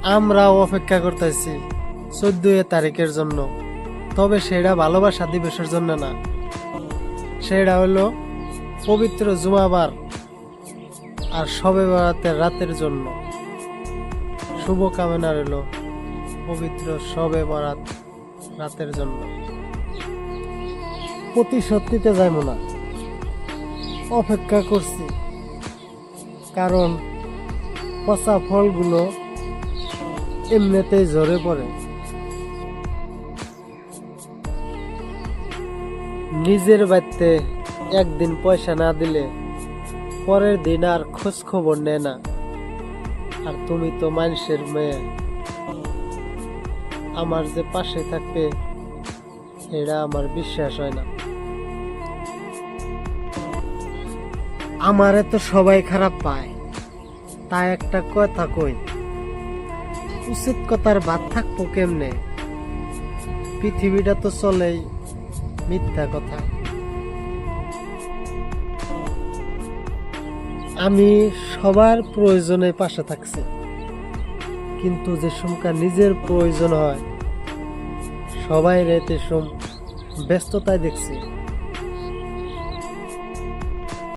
আমরাও অপেক্ষা করতেছি 14 তারিখের জন্য। তবে সেটা ভালোবাসা দিবসের জন্য না, সেটা হলো পবিত্র জুমাবার আর শবে বরাতের রাতের জন্য। শুভকামনা রইল পবিত্র শবে বরাত রাতের জন্য। প্রতিশোধ নিতে যাইব না, অপেক্ষা করছি, কারণ পচা ফলগুলো এমনিতেই ঝরে পড়ে। নিজের বাড়িতে একদিন পয়সা না দিলে পরের দিন আর খোঁজ খবর নেয় না। আর তুমি তো মানুষের মেয়ে, আমার যে পাশে থাকবে এটা আমার বিশ্বাস হয় না। আমারে তো সবাই খারাপ পায়, তাই একটা কথা কই, উচিত কথার বাদ থাকবো কেমনে? পৃথিবীটা তো চলেই মিথ্যা কথা। আমি সবার প্রয়োজনে পাশে থাকছি, কিন্তু যে সমকা নিজের প্রয়োজন হয় সবাই রেতে ব্যস্ততায় দেখছি।